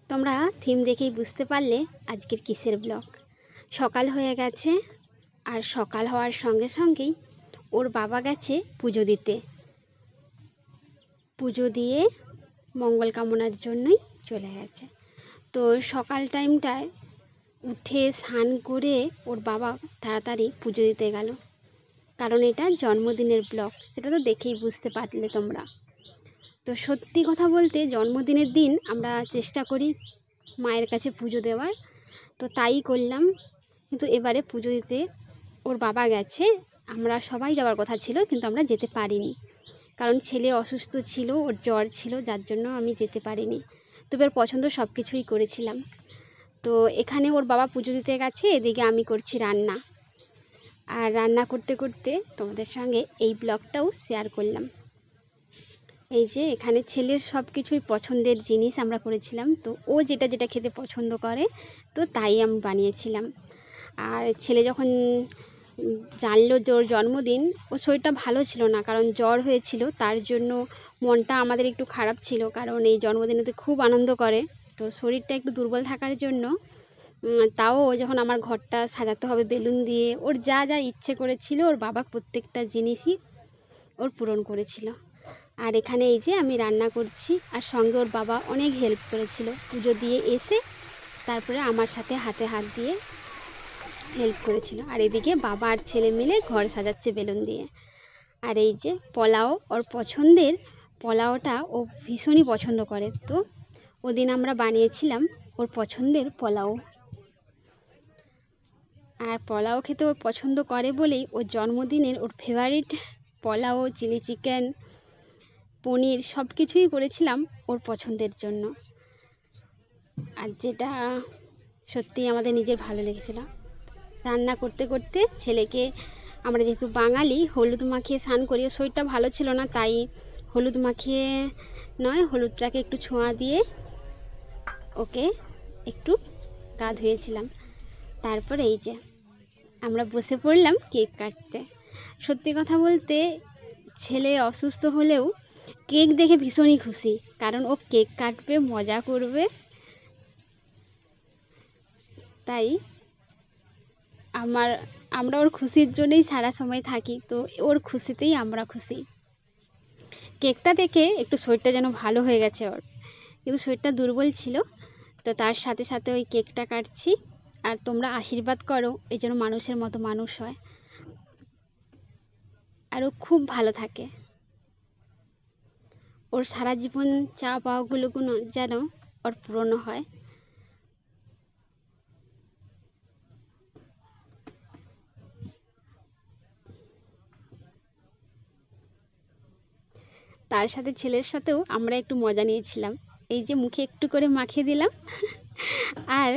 তোমরা থিম দেখেই বুঝতে পারলে আজকের কিসের ব্লগ। সকাল হয়ে গেছে, আর সকাল হওয়ার সঙ্গে সঙ্গেই ওর বাবা গেছে পুজো দিতে। পুজো দিয়ে মঙ্গল কামনার জন্যই চলে গেছে। তো সকাল টাইমটায় উঠে স্নান করে ওর বাবা তাড়াতাড়ি পুজো দিতে গেল, কারণ এটা জন্মদিনের ব্লগ, সেটা তো দেখেই বুঝতে পারলে তোমরা। তো সত্যি কথা বলতে জন্মদিনের দিন আমরা চেষ্টা করি মায়ের কাছে পুজো দেওয়ার, তো তাই করলাম। কিন্তু এবারে পুজো দিতে ওর বাবা গেছে, আমরা সবাই যাওয়ার কথা ছিল কিন্তু আমরা যেতে পারিনি, কারণ ছেলে অসুস্থ ছিল, ওর জ্বর ছিল, যার জন্য আমি যেতে পারিনি। তবে ওর পছন্দ সব কিছুই করেছিলাম। তো এখানে ওর বাবা পুজো দিতে গেছে, এদিকে আমি করছি রান্না। আর রান্না করতে করতে তোমাদের সঙ্গে এই ব্লগটাও শেয়ার করলাম। এই যে এখানে ছেলের সব কিছুই পছন্দের জিনিস আমরা করেছিলাম, তো ও যেটা যেটা খেতে পছন্দ করে তো তাই আমি বানিয়েছিলাম। আর ছেলে যখন জানলো যে ওর জন্মদিন, ওর শরীরটা ভালো ছিল না, কারণ জ্বর হয়েছিল, তার জন্য মনটা আমাদের একটু খারাপ ছিল, কারণ এই জন্মদিনেতে খুব আনন্দ করে। তো শরীরটা একটু দুর্বল থাকার জন্য তাও ও যখন আমার ঘরটা সাজাতে হবে বেলুন দিয়ে, ওর যা যা ইচ্ছে করেছিল ওর বাবা প্রত্যেকটা জিনিসই ওর পূরণ করেছিল। আর এখানে এই যে আমি রান্না করছি, আর সঙ্গে ওর বাবা অনেক হেল্প করেছিল। পুজো দিয়ে এসে তারপরে আমার সাথে হাতে হাত দিয়ে হেল্প করেছিল। আর এদিকে বাবা আর ছেলে মিলে ঘর সাজাচ্ছে বেলুন দিয়ে। আর এই যে পোলাও, ওর পছন্দের পোলাওটা ও ভীষণই পছন্দ করে, তো ওদিন আমরা বানিয়েছিলাম ওর পছন্দের পোলাও। আর পোলাও খেতে ও পছন্দ করে বলেই ওর জন্মদিনের ওর ফেভারিট পোলাও, চিলি চিকেন, পনির সব কিছুই করেছিলাম ওর পছন্দের জন্য। আর যেটা সত্যিই আমাদের নিজের ভালো লেগেছিল। রান্না করতে করতে ছেলেকে, আমরা যেহেতু বাঙালি, হলুদ মাখিয়ে স্নান করি, ওর শরীরটা ভালো ছিল না, তাই হলুদ মাখিয়ে নয়, হলুদটাকে একটু ছোঁয়া দিয়ে ওকে একটু গা ধুয়েছিলাম। তারপর এই যে আমরা বসে পড়লাম কেক কাটতে। সত্যি কথা বলতে ছেলে অসুস্থ হলেও কেক দেখে ভীষণই খুশি, কারণ ও কেক কাটবে, মজা করবে। তাই আমরা ওর খুশির জন্যই সারা সময় থাকি, তো ওর খুশিতেই আমরা খুশি। কেকটা দেখে একটু শরীরটা যেন ভালো হয়ে গেছে ওর, কিন্তু শরীরটা দুর্বল ছিল, তো তার সাথে সাথে ওই কেকটা কাটছি। আর তোমরা আশীর্বাদ করো এই যেন মানুষের মতো মানুষ হয়, আর ও খুব ভালো থাকে। ওর সারা জীবন চা পাওয়াগুলো যেন ওর পূরণ হয়। তার সাথে ছেলের সাথেও আমরা একটু মজা নিয়েছিলাম। এই যে মুখে একটু করে মাখিয়ে দিলাম আর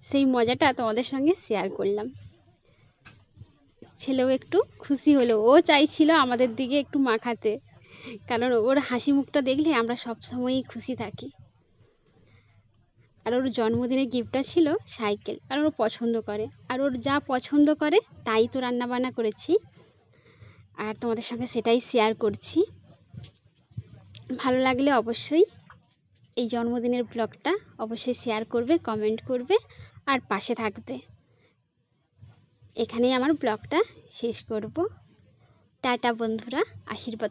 সেই মজাটা তোমাদের সঙ্গে শেয়ার করলাম। ছেলেও একটু খুশি হলো, ও চাইছিল আমাদের দিকে একটু মাখাতে, কারণ ওর হাসি মুখটা দেখলে আমরা সব সময়ই খুশি থাকি। আর ওর জন্মদিনের গিফটটা ছিল সাইকেল, কারণ ও পছন্দ করে, আর ওর যা পছন্দ করে তাই তো রান্নাবান্না করেছি, আর তোমাদের সঙ্গে সেটাই শেয়ার করছি। ভালো লাগলে অবশ্যই এই জন্মদিনের ব্লগটা অবশ্যই শেয়ার করবে, কমেন্ট করবে আর পাশে থাকবে। এখানেই আমার ব্লগটা শেষ করব। টাটা বন্ধুরা, আশীর্বাদ।